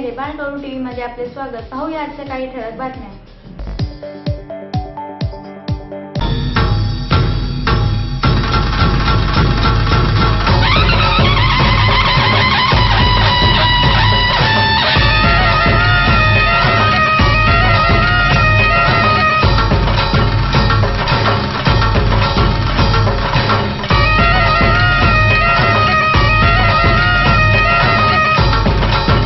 आहे बाणगौर टीव्ही मध्ये आपले स्वागत। पाहूया आजच्या काही ठळक बातम्या।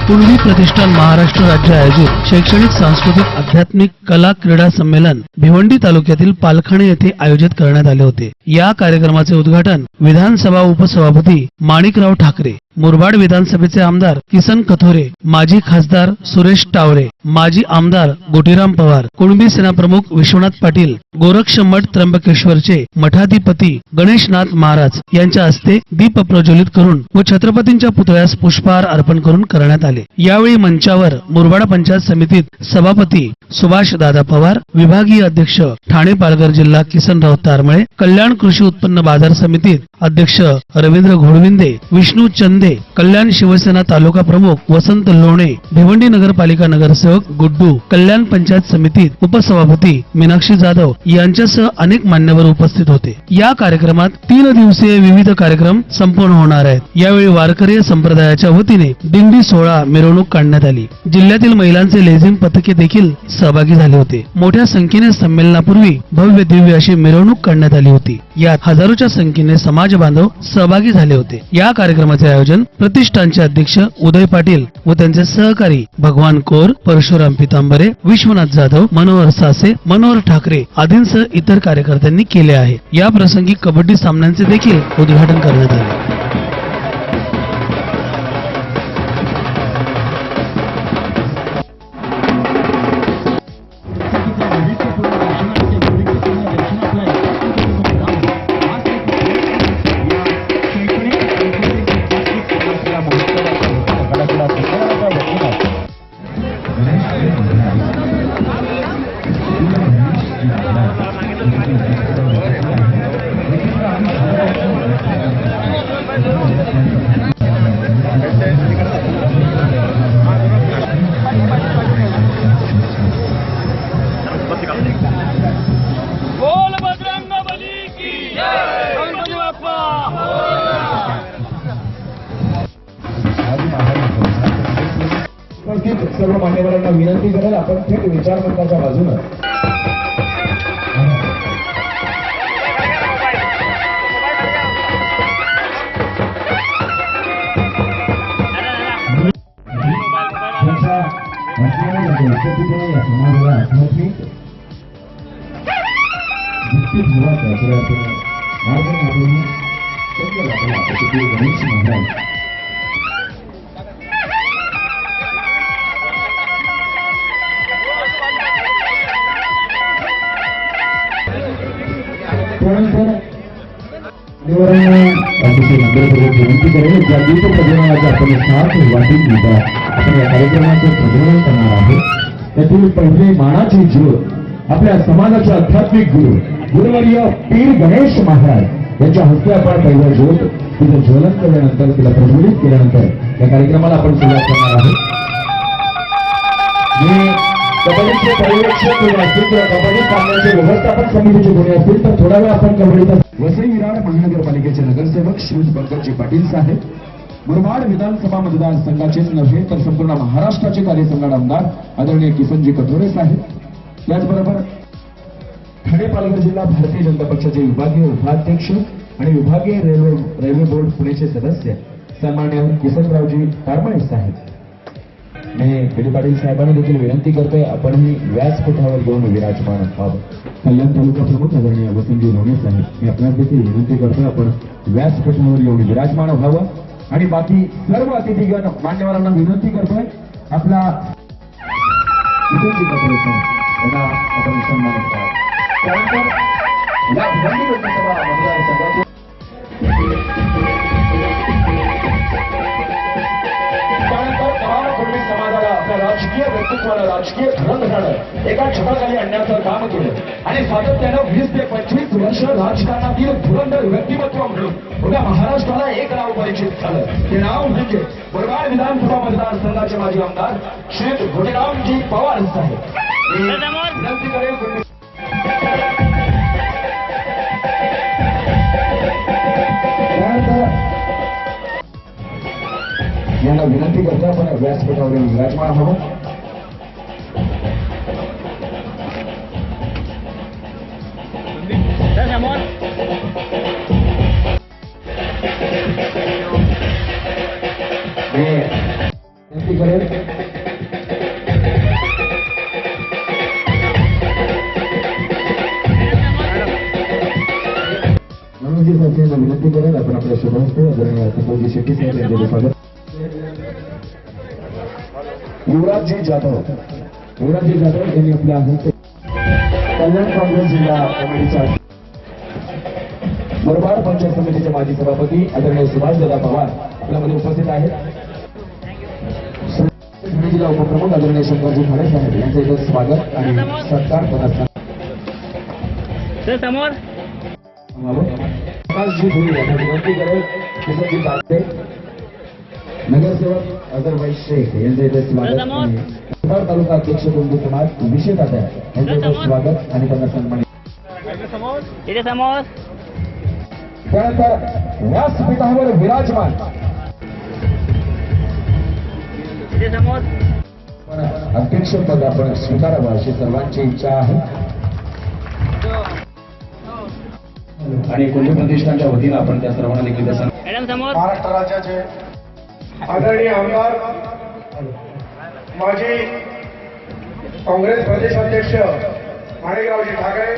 कुणबी प्रतिष्ठान महाराष्ट्र राज्य आयोजित शैक्षणिक सांस्कृतिक आध्यात्मिक कला क्रीडा संमेलन भिवंडी तालुक्यातील पालखाणे येथे आयोजित करण्यात आले होते। या कार्यक्रमाचे उद्घाटन विधानसभा उपसभापती माणिकराव ठाकरे, मुरबाड विधानसभेचे आमदार किसन कथोरे, माजी खासदार सुरेश टावरे, माजी आमदार गोटीराम पवार, कुणबी सेना प्रमुख विश्वनाथ पाटील, गोरक्षमठ त्र्यंबकेश्वरचे मठाधिपती गणेशनाथ महाराज यांच्या हस्ते दीप प्रज्वलित करून व छत्रपतींच्या पुतळ्यास पुष्पहार अर्पण करून करण्यात आले। यावेळी मंचावर मुरबाड पंचायत समितीत सभापती सुभाष दादा पवार, विभागीय अध्यक्ष ठाणे पालघर जिल्हा किसनराव तारमळे, कल्याण कृषी उत्पन्न बाजार समितीत अध्यक्ष रवींद्र घोडविंदे, विष्णू चंदे, कल्याण शिवसेना तालुका प्रमुख वसंत लोणे, भिवंडी नगरपालिका नगरसेवक गुड्डू, कल्याण पंचायत समितीत उपसभापती मीनाक्षी जाधव यांच्यासह अनेक मान्यवर उपस्थित होते। या कार्यक्रमात 3 दिवसीय विविध कार्यक्रम संपन्न होणार आहेत। यावेळी वारकरी संप्रदायाच्या वतीने दिंडी सोहळा मिरवणूक काढण्यात आली। जिल्ह्यातील महिलांचे लेझिम पथके देखील सहभागी झाले होते। मोठ्या संख्येने संमेलनापूर्वी भव्य दिव्य अशी मिरवणूक काढण्यात आली होती। यात हजारोच्या संख्येने समाज बांधव सहभागी झाले होते। या कार्यक्रमाचे आयोजन प्रतिष्ठानचे अध्यक्ष उदय पाटील व त्यांचे सहकारी भगवान कोर, परशुराम पितांबरे, विश्वनाथ जाधव, मनोहर सासे, मनोहर ठाकरे आदींसह इतर कार्यकर्त्यांनी केले आहे। या प्रसंगी कबड्डी सामन्यांचे देखील उद्घाटन करण्यात आले। सर्व मान्यवरांना विनंती करेल, आपण थेट विचारमंचाच्या बाजूने विनंती करेल, ज्या दीप प्रज्वलनाचा आपण साथ वाटून घेता आपण या कार्यक्रमाचे प्रज्वलन करणार आहोत। त्यातील पहिले मानाची ज्योत आपल्या समाजाचे आध्यात्मिक गुरु गुरुवर्य पीर गणेश महाराज यांच्या हस्ते आपण पहिल्या ज्योत तिचं ज्वलन केल्यानंतर तिला प्रज्वलित केल्यानंतर या कार्यक्रमाला आपण सुरुवात करणार आहोत। कबड्डीचे पर्यवेक्षक कोणी असतील किंवा कबड्डी सामन्याचे व्यवस्थापन समितीचे कोणी असतील तर थोडा वेळ आपण कबड्डीचा वसई विरार महानगरपालिकेचे नगरसेवक श्री पंकजी पाटील साहेब, मुरबाड विधानसभा मतदारसंघाचेच नव्हे तर संपूर्ण महाराष्ट्राचे कार्यसम्राट आमदार आदरणीय किसनजी कथोरे साहेब, त्याचबरोबर ठाणे पालघर जिल्हा भारतीय जनता पक्षाचे विभागीय उपाध्यक्ष आणि विभागीय रेल्वे बोर्ड पुणेचे सदस्य सन्माननीय किसनरावजी तारमळे साहेब, मी पाटील साहेबांना देखील विनंती करतोय आपणही व्यासपीठावर येऊन विराजमान व्हावं। कल्याण तालुका प्रमुख आदरणीय वसंतजी लोणे साहेब, मी आपल्याला देखील विनंती करतोय आपण व्यासपीठावर येऊन विराजमान व्हावं आणि बाकी सर्व अतिथीगण मान्यवरांना विनंती करतोय आपला आपण सन्मान करावा। त्यानंतर या भिवंडी लोकसभा मतदारसंघाचे समाजाला आपल्या राजकीय व्यक्तित्वानं राजकीय घडवण्यानं एका छताखाली आणण्याचं काम केलं आणि सातत्यानं 20 ते 25 वर्ष राजकारणातील धुरंधर व्यक्तिमत्व म्हणून उद्या महाराष्ट्राला एक नाव परिचित झालं. ते नाव म्हणजे मुरबाड विधानसभा मतदारसंघाचे माजी आमदार श्री घोडेरामजी पवार साहेब. मी विनंती करेन यांना विनंती करतो आपण व्यासपीठावर विराजमान हवं. विनंती करेल मनोजी साहेबांना विनंती करेल आपण आपल्या शुभहस्ते आदरणीय संतोषजी शेट्टी साहेब यांचे स्वागत. युवराजजी जाधव यांनी आपल्या हस्ते कल्याण काँग्रेस जिल्हा कमिटीचा मुरबाड पंचायत समितीचे माजी सभापती आदरणीय सुभाषदादा पवार आपल्यामध्ये उपस्थित आहेत. जिल्हा उपप्रमुख आदरणीय शंकरजी खाडे साहेब यांचे इथं स्वागत आणि सत्कार करण्यात प्रकाशजी धुळे यांना विनंती करेल. किशोरजी तापे नगरसेवक अझरबाई शेख यांचे इथे स्वागत आणि मुरबाड तालुका अध्यक्ष कुंडू समाज विशेष आता यांचे इथे स्वागत आणि त्यांना सन्मानित. त्यानंतर व्यासपीठावर विराजमान अध्यक्षपद आपण स्वीकारावं अशी सर्वांची इच्छा आहे आणि कुंडू प्रतिष्ठानच्या वतीनं आपण त्या सर्वांना देखील महाराष्ट्र राज्याचे आदरणीय आमदार माजी काँग्रेस प्रदेश अध्यक्ष माणिकरावजी ठाकरे,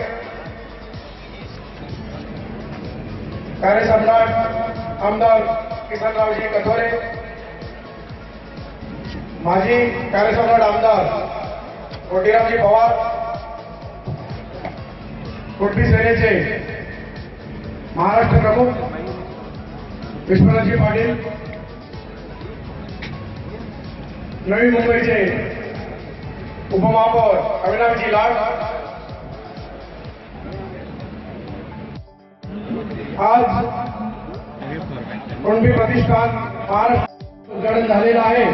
कार्यसम्राट आमदार किसनरावजी कथोरे, माजी कार्यसम्राट आमदार घोडेरामजी पवार, कुणबी सेनेचे महाराष्ट्र प्रमुख विश्वनाथजी पाटील, नवी मुंबईचे उपमहापौर अविनाशजी लाड, आज कुणबी प्रतिष्ठान महाराष्ट्र उद्घाटन झालेलं आहे.